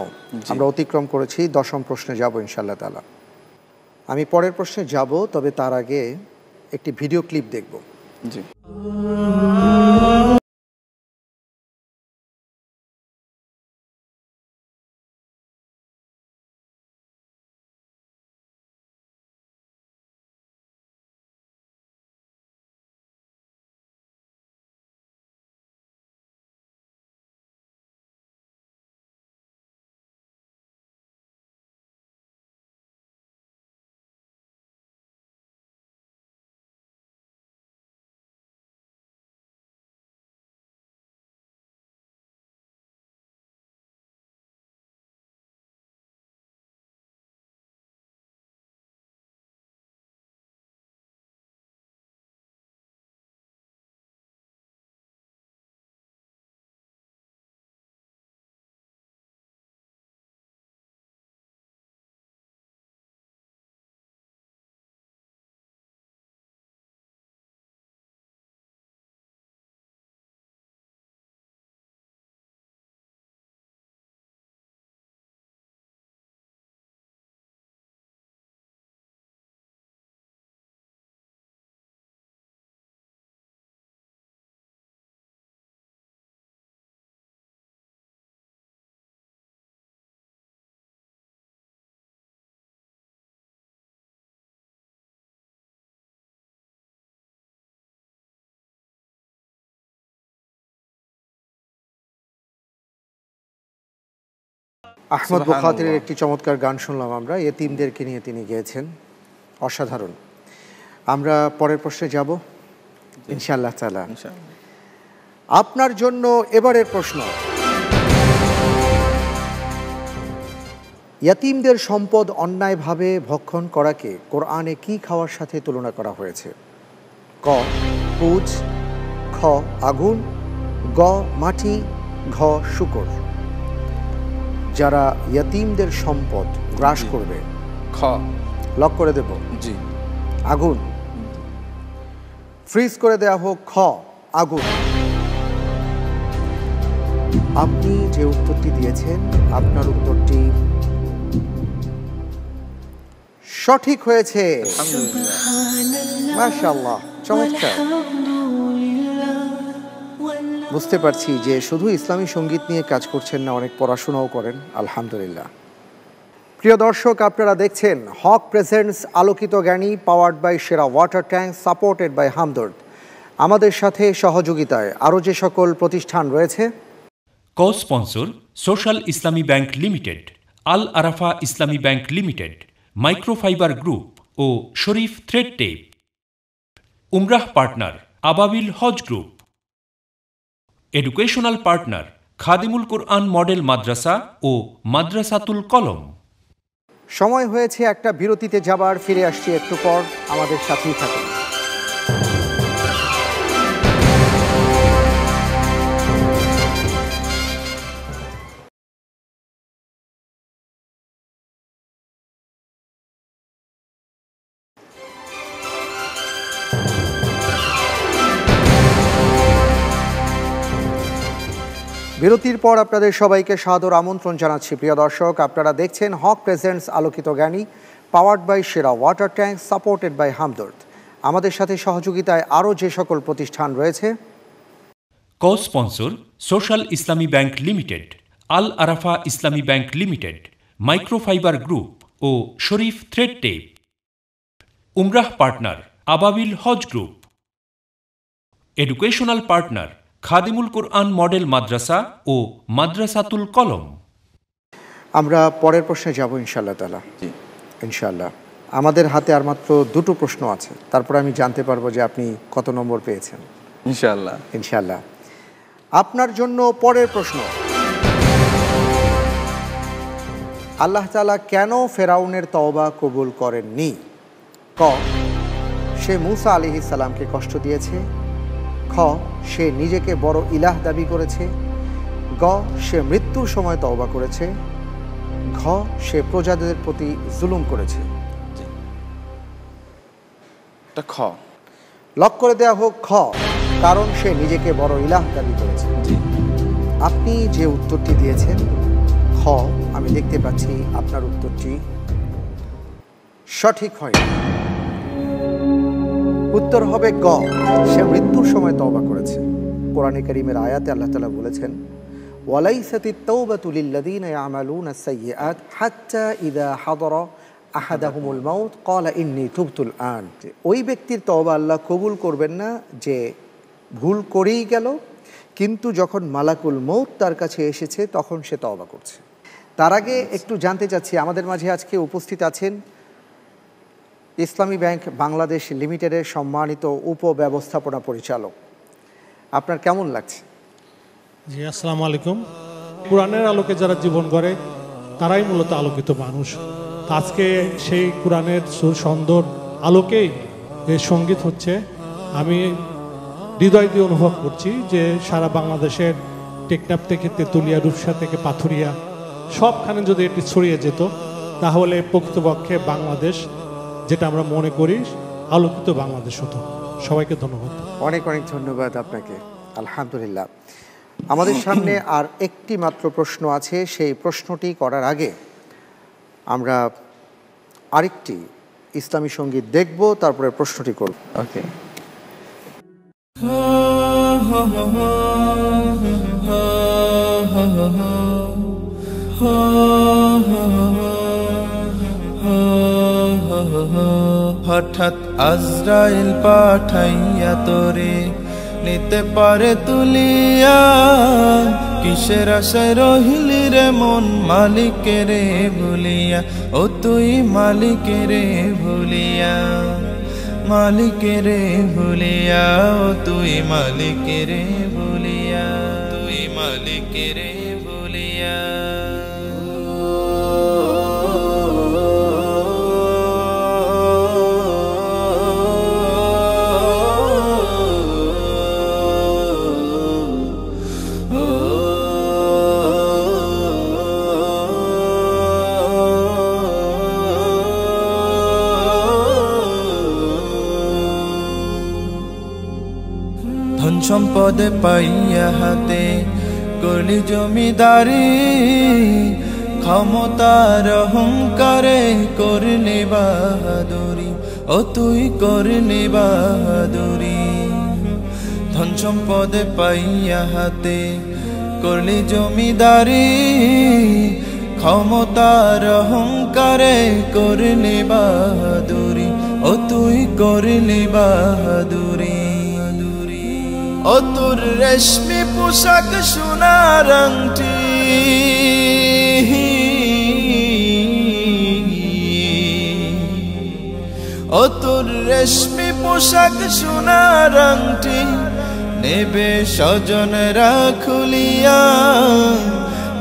আমরা অতিক্রম করেছি 10ম প্রশ্নে যাব ইনশাআল্লাহ তাআলা আমি পরের প্রশ্নে যাব তবে তার আগে একটি ভিডিও ক্লিপ দেখব জি আহমদ বুখারীর একটি চমৎকার গান শুনলাম আমরা, ইতিমদেরকে নিয়ে তিনি গেয়েছেন, অসাধারণ। আমরা পরের প্রশ্নে যাব ইনশাআল্লাহ তাআলা। আপনার জন্য এবারের প্রশ্ন, ইয়াতীমদের সম্পদ অন্যায়ভাবে ভক্ষণ করাকে কোরআনে কি খাওয়ার সাথে তুলনা করা হয়েছে? ক পুজ, খ আগুন, গ মাটি, ঘ শুকর। যারা ইয়াতীমদের সম্পদ গ্রাস করবে, খ লক করে দেব। জি। আগুন। ফ্রিজ করে দেয়া হোক খ আগুন। আপনি যে উত্তরটি দিয়েছেন, আপনার উত্তরটি সঠিক হয়েছে। মাশাআল্লাহ, চমৎকার। বুঝতে পারছি যে শুধু ইসলামী সঙ্গীত নিয়ে কাজ করছেন না, অনেক পড়াশোনাও করেন, আলহামদুলিল্লাহ। প্রিয় দর্শক, আপনারা দেখছেন হক presents Alokito Gyani, powered by Sera water tank, supported by Hamdard. আমাদের সাথে সহযোগিতায় আরও যে সকল প্রতিষ্ঠান রয়েছে: co sponsor social Islami bank limited, Al Arafah Islami bank limited, microfiber group ও Sharif thread tape. Umrah partner Ababil Hajj group. Educational partner Khadimul Quran model Madrasa ও মাদ্রাসাতুল কলম। সময় হয়েছে একটা বিরতিতে যাবার, ফিরে আসছি একটু পর, আমাদের সাথেই থাকুন। বিরতির পর আপনাদের সবাইকে সাদর আমন্ত্রণ জানাচ্ছি। প্রিয় দর্শক, আপনারা দেখছেন হক presents Alokito Gyani, powered by Sera water tank, supported by Hamdard. আমাদের সাথে সহযোগিতায় আরও যে সকল প্রতিষ্ঠান রয়েছে: co sponsor social Islami bank limited, Al Arafah Islami bank limited, microfiber group ও Sharif thread tape. Umrah partner Ababil Hajj group. Educational partner Khadimul Quran model Madrasa ও মাদ্রাসাতুল কলম। আমরা পরের প্রশ্নে যাব ইনশাআল্লাহ তাআলা। ইনশাআল্লাহ। আমাদের হাতে আর মাত্র দুটো প্রশ্ন আছে, তারপর আমি জানতে পারবো যে আপনি কত নম্বর পেয়েছেন। ইনশাআল্লাহ। ইনশাআল্লাহ। আপনার জন্য পরের প্রশ্ন, আল্লাহ তাআলা কেন ফেরাউনের তওবা কবুল করেননি? ক সে মূসা আলাইহিস সালামকে কষ্ট দিয়েছে, খ সে নিজেকে বড় ইলাহ দাবি করেছে, গ সে মৃত্যুর সময় তওবা করেছে, ঘ সে প্রজাদের প্রতি জুলুম করেছে। এটা খ। লক করে দেয়া হোক খ, কারণ সে নিজেকে বড় ইলাহ দাবি করেছে। আপনি যে উত্তরটি দিয়েছেন খ, আমি দেখতে পাচ্ছি আপনার উত্তরটি সঠিক হয়নি। উত্তর হবে গ, সে মৃত্যুর সময় তওবা করেছে। কোরআনে কারীমের আয়াতে আল্লাহ তাআলা বলেছেন, ওয়ালাইসাতিত তাওবাতু লিল্লাযীনা ইয়ামালুনাস সাইয়্যাত হাত্তা ইযা হাদারা আহাদাহুমুল মাউত ক্বালা ইন্নী তুবতুল আন। ওই ব্যক্তির তওবা আল্লাহ কবুল করবেন না যে ভুল করেই গেল, কিন্তু যখন মালাকুল মউত তার কাছে এসেছে তখন সে তওবা করছে। তার আগে একটু জানতে চাচ্ছি, আমাদের মাঝে আজকে উপস্থিত আছেন ইসলামী ব্যাংক বাংলাদেশ লিমিটেডের সম্মানিত উপব্যবস্থাপনা পরিচালক। আপনার কেমন লাগছে? জি, আসসালামু আলাইকুম। কোরআনের আলোকে যারা জীবন গড়ে তারাই মূলত আলোকিত মানুষ। আজকে সেই কোরআনের সুন্দর আলোকেই যে সঙ্গীত হচ্ছে, আমি হৃদয় দিয়ে অনুভব করছি যে সারা বাংলাদেশের টেকনাফ থেকে তেঁতুলিয়া, রূপসা থেকে পাথুরিয়া সবখানে যদি এটি ছড়িয়ে যেত, তাহলে প্রকৃতপক্ষে বাংলাদেশ যেটা আমরা মনে করি আলোকিত বাংলাদেশ হতো। সবাইকে ধন্যবাদ। অনেক অনেক ধন্যবাদ আপনাকে। আলহামদুলিল্লাহ। আমাদের সামনে আর একটি মাত্র প্রশ্ন আছে, সেই প্রশ্নটি করার আগে আমরা আরেকটি ইসলামী সঙ্গীত দেখব, তারপরে প্রশ্নটি করব। ওকে। হঠাৎ আজরাইল পাঠাইয়া তোরে নিতে পারে তুলিয়া, কিসের আশায় রহিলি রে মন মালিকের ভুলিয়া, ও তুই মালিকের ভুলিয়া, মালিকের ভুলিয়া, ও তুই মালিকের ভুলিয়া, তুই মালিকের ভুলিয়া। ধন সম্পদে পাইয়া হাতে করলি জমিদারি, ক্ষমতার অহংকারে করলি বাহাদুরি, ও তুই করলি বাহাদুরি। ধন সম্পদে পাইয়া হাতে করলি জমিদারি, ক্ষমতার অহংকারে করলি বাহাদুরি, ও তুই করলি বাহাদুরি। ও তোর রেশমি পোশাক সোনার আংটি, ও তোর রেশমি পোশাক সোনার আংটি, নেবে স্বজনরা খুলিয়া,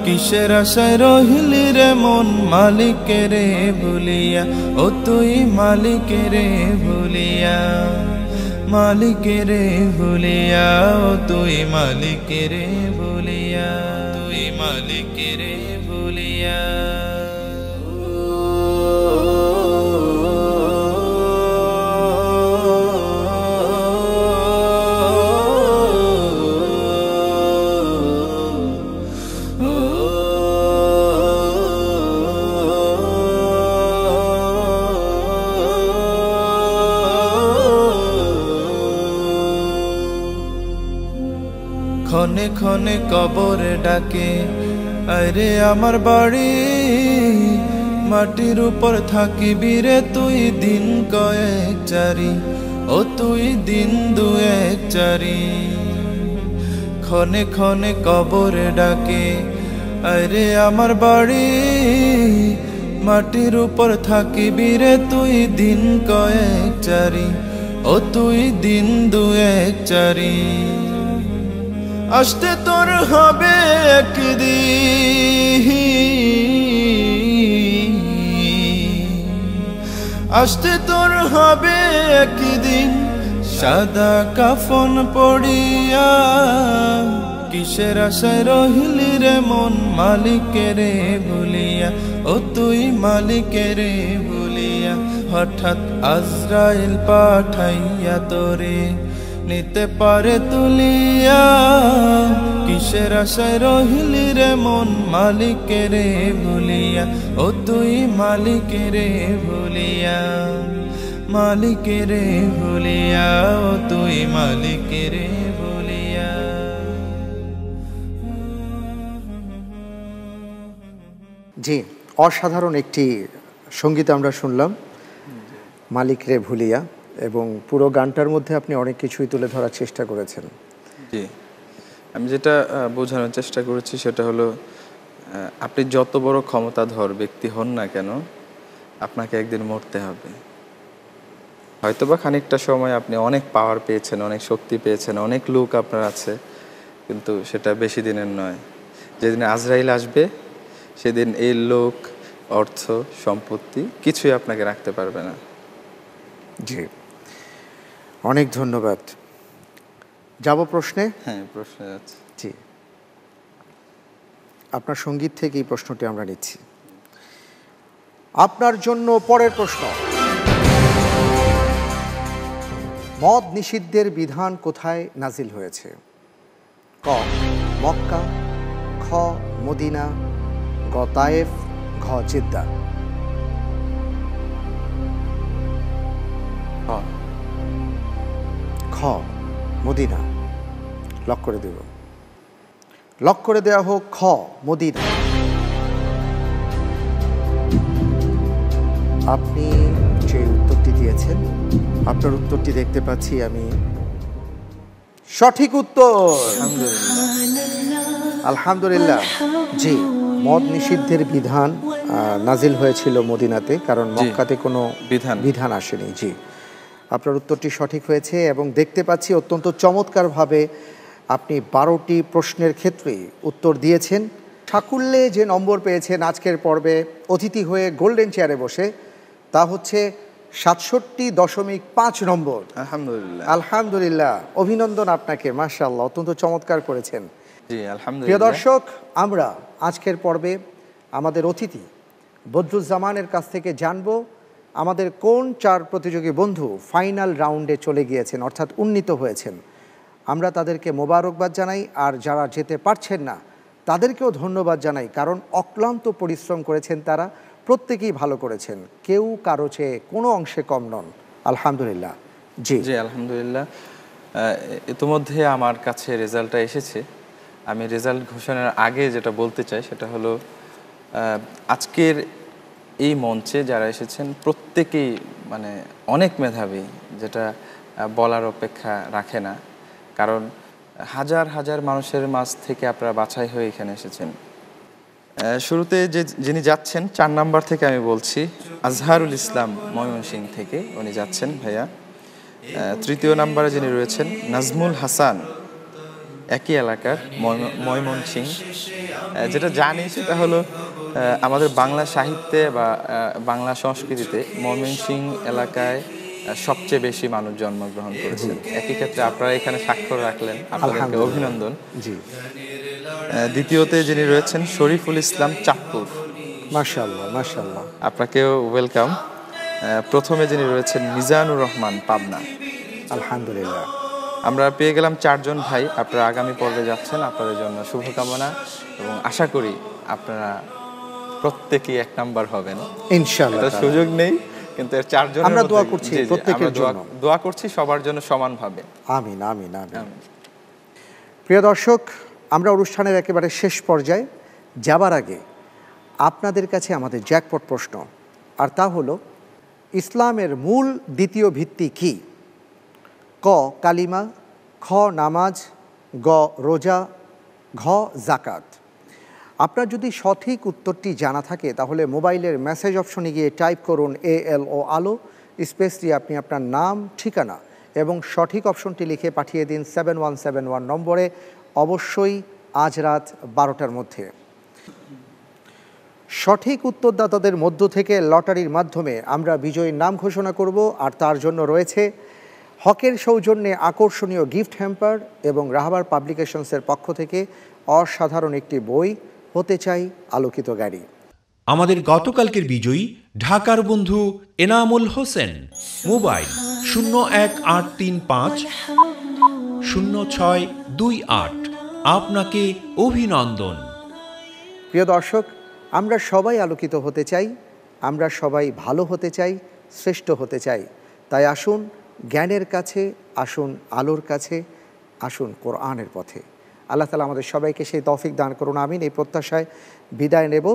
কিসের আশায় রহিলি রে মন মালিকের ভুলিয়া, ও তুই মালিকের ভুলিয়া, মালিকের ভুলিয়া, ও তুই মালিকের ভুলিয়া, তুই মালিকের ভুলিয়া। ক্ষণে ক্ষণে কবরে ডাকে আরে আমার বাড়ি, মাটির উপর থাকিবি রে তুই দিন কয়েক চারি, ও তুই দিন দুয়েক চারি। ক্ষণে ক্ষণে কবরে ডাকে আরে আমার বাড়ি, মাটির উপর থাকিবি রে তুই দিন কয়েক চারি, ও তুই দিন দুয়েক চারি। আসতে তোর হবে একদিন, আসতে তোর হবে একদিন, সাদা কাফন পড়িয়া, কিসের আশায় রহিলি রে মন মালিকের ভুলিয়া, ও তুই মালিকের ভুলিয়া। হঠাৎ আজরাইল পাঠাইয়া তোরে নিতে পারে তুলিয়া, কিসের আশায় রহিলি রে মন মালিকের ভুলিয়া, ও তুই মালিকের ভুলিয়া, মালিকের ভুলিয়া, ও তুই মালিকের ভুলিয়া। জি, অসাধারণ একটি সঙ্গীত আমরা শুনলাম, মালিক রে ভুলিয়া, এবং পুরো গানটার মধ্যে আপনি অনেক কিছুই তুলে ধরার চেষ্টা করেছেন। জি, আমি যেটা বোঝানোর চেষ্টা করেছি সেটা হলো, আপনি যত বড় ক্ষমতাধর ব্যক্তি হন না কেন, আপনাকে একদিন মরতে হবে। হয়তোবা খানিকটা সময় আপনি অনেক পাওয়ার পেয়েছেন, অনেক শক্তি পেয়েছেন, অনেক লোক আপনার আছে, কিন্তু সেটা বেশি দিনের নয়। যেদিন আজরাইল আসবে সেদিন এই লোক, অর্থ, সম্পত্তি কিছুই আপনাকে রাখতে পারবে না। জি, অনেক ধন্যবাদ। যাব প্রশ্নে? হ্যাঁ, প্রশ্নে আছে। জি, আপনার সঙ্গীত থেকে এই প্রশ্নটি আমরা নিচ্ছি। আপনার জন্য পরের প্রশ্ন, মদ নিষিদ্ধের বিধান কোথায় নাজিল হয়েছে? ক মক্কা, খ মদিনা, গ তায়েফ, ঘ জিদ্দা। খ মদিনা। লক করে দেব, লক করে দেওয়া হোক খ মদিনা। আপনি যে উত্তরটি দিয়েছেন, আপনার উত্তরটি দেখতে পাচ্ছি আমি সঠিক উত্তর। আলহামদুলিল্লাহ। আলহামদুলিল্লাহ। জি, মদ নিষিদ্ধের বিধান নাজিল হয়েছিল মদিনাতে, কারণ মক্কাতে কোনো বিধান আসেনি। জি, আপনার উত্তরটি সঠিক হয়েছে এবং দেখতে পাচ্ছি অত্যন্ত চমৎকারভাবে আপনি 12টি প্রশ্নের ক্ষেত্রেই উত্তর দিয়েছেন। সাকুল্যে যে নম্বর পেয়েছেন আজকের পর্বে অতিথি হয়ে গোল্ডেন চেয়ারে বসে, তা হচ্ছে 67.5 নম্বর। আলহামদুলিল্লাহ। আলহামদুলিল্লাহ, অভিনন্দন আপনাকে, মাশাআল্লাহ, অত্যন্ত চমৎকার করেছেন। জি আলহামদুলিল্লাহ। প্রিয় দর্শক, আমরা আজকের পর্বে আমাদের অতিথি বদরুজ্জামানের কাছ থেকে জানব আমাদের কোন 4 প্রতিযোগী বন্ধু ফাইনাল রাউন্ডে চলে গিয়েছেন, অর্থাৎ উন্নীত হয়েছেন। আমরা তাদেরকে মোবারকবাদ জানাই, আর যারা যেতে পারছেন না তাদেরকেও ধন্যবাদ জানাই, কারণ অক্লান্ত পরিশ্রম করেছেন তারা, প্রত্যেকেই ভালো করেছেন, কেউ কারো চেয়ে কোনো অংশে কম নন। আলহামদুলিল্লাহ। জি জি আলহামদুলিল্লাহ। ইতিমধ্যে আমার কাছে রেজাল্টটা এসেছে। আমি রেজাল্ট ঘোষণার আগে যেটা বলতে চাই সেটা হলো, আজকের এই মঞ্চে যারা এসেছেন প্রত্যেকেই মানে অনেক মেধাবী, যেটা বলার অপেক্ষা রাখে না, কারণ হাজার হাজার মানুষের মাঝ থেকে আপনারা বাছাই হয়ে এখানে এসেছেন। শুরুতে যিনি যাচ্ছেন 4 নাম্বার থেকে আমি বলছি, আজহারুল ইসলাম ময়মনসিংহ থেকে উনি যাচ্ছেন ভাইয়া। 3য় নাম্বারে যিনি রয়েছেন নাজমুল হাসান, একই এলাকার ময়মনসিংহ। যেটা জানি সেটা হলো আমাদের বাংলা সাহিত্যে বা বাংলা সংস্কৃতিতে ময়মনসিংহ এলাকায় সবচেয়ে বেশি মানুষ জন্মগ্রহণ করেছেন। একই ক্ষেত্রে আপনারা এখানে স্বাক্ষর রাখলেন, আপনাদেরকে অভিনন্দন। জি। 2য়তে যিনি রয়েছেন শরীফুল ইসলাম চাঁদপুর, মাশাআল্লাহ মাশাআল্লাহ, আপনাকেও ওয়েলকাম। 1মে যিনি রয়েছেন মিজানুর রহমান, পাবনা। আলহামদুলিল্লাহ। আমরা পেয়ে গেলাম 4 জন ভাই। আপনারা আগামী পর্বে যাচ্ছেন, আপনাদের জন্য শুভকামনা এবং আশা করি আপনারা প্রত্যেকেই 1 নাম্বার হবেন ইনশাআল্লাহ। এটা সুযোগ নেই, কিন্তু 4 জন আমরা দোয়া করছি প্রত্যেকের জন্য, দোয়া করছি সবার জন্য সমানভাবে। আমিন আমিন আমিন। প্রিয় দর্শক, আমরা অনুষ্ঠানের একেবারে শেষ পর্যায়ে যাবার আগে আপনাদের কাছে আমাদের জ্যাকপট প্রশ্ন, আর তা হলো ইসলামের মূল দ্বিতীয় ভিত্তি কি? ক কালিমা, খ নামাজ, গ রোজা, ঘ জাকাত। আপনার যদি সঠিক উত্তরটি জানা থাকে তাহলে মোবাইলের মেসেজ অপশনে গিয়ে টাইপ করুন ALO আলো, স্পেস দিয়ে আপনি আপনার নাম, ঠিকানা এবং সঠিক অপশনটি লিখে পাঠিয়ে দিন 7171 নম্বরে, অবশ্যই আজ রাত 12টার মধ্যে। সঠিক উত্তরদাতাদের মধ্য থেকে লটারির মাধ্যমে আমরা বিজয়ীর নাম ঘোষণা করব, আর তার জন্য রয়েছে হকের সৌজন্যে আকর্ষণীয় গিফট হ্যাম্পার এবং রাহাবার পাবলিকেশনসের পক্ষ থেকে অসাধারণ একটি বই, হতে চাই আলোকিত গাড়ি। আমাদের গতকালকের বিজয়ী ঢাকার বন্ধু এনামুল হোসেন। মোবাইল 018350628। আপনাকে অভিনন্দন। প্রিয় দর্শক, আমরা সবাই আলোকিত হতে চাই, আমরা সবাই ভালো হতে চাই, শ্রেষ্ঠ হতে চাই। তাই আসুন জ্ঞানের কাছে, আসুন আলোর কাছে, আসুন কোরআনের পথে। আল্লাহ তাআলা আমাদের সবাইকে সেই তৌফিক দান করুন, আমিন। এই প্রত্যাশায় বিদায় নেব।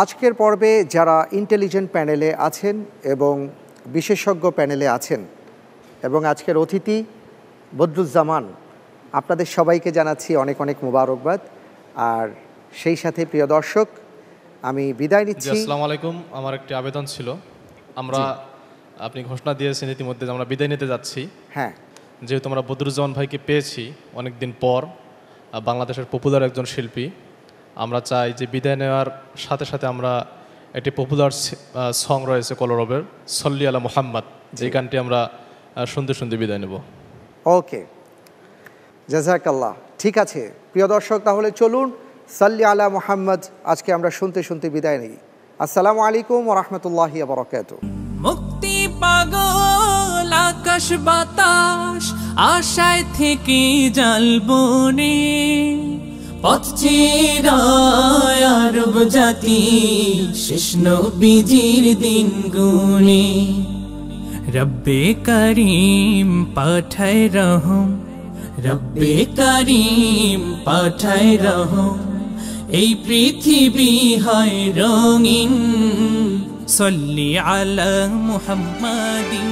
আজকের পর্বে যারা ইন্টেলিজেন্ট প্যানেলে আছেন এবং বিশেষজ্ঞ প্যানেলে আছেন এবং আজকের অতিথি বদরুজ্জামান, আপনাদের সবাইকে জানাচ্ছি অনেক অনেক মোবারকবাদ। আর সেই সাথে প্রিয় দর্শক, আমি বিদায় নিচ্ছি। আসসালামু আলাইকুম। আমার একটি আবেদন ছিল, আমরা আপনি ঘোষণা দিয়েছেন ইতিমধ্যে আমরা বিদায় নিতে যাচ্ছি। হ্যাঁ, যেহেতু আমরা বদরুজ্জামান ভাইকে পেয়েছি অনেক দিন পর, বাংলাদেশের পপুলার একজন শিল্পী, আমরা চাই যে বিদায় নেওয়ার সাথে সাথে আমরা একটি পপুলার সং রয়েছে কলরবের, সল্লি আলা মুহাম্মদ, এই গানটি আমরা শুনতে শুনতে বিদায় নেব। ওকে, জাযাকাল্লাহ। ঠিক আছে প্রিয় দর্শক, তাহলে চলুন সাল্লি আলা মুহাম্মদ আজকে আমরা শুনতে শুনতে বিদায় নিই। আসসালামু আলাইকুম ওয়া রাহমাতুল্লাহি ওয়া বারাকাতুহু। মুক্তি পাগল আকাশ বাতাস আশায় থেকে জ্বালবনে, পথ চেরায় আরব জাতি শেষ নবীজির দিন গুনে। রব্বে করিম পাঠায় রহম, রব্বে করিম পাঠায় রহম, এই পৃথিবী হয় রঙিন। সল্লি আলা মুহাম্মাদিন।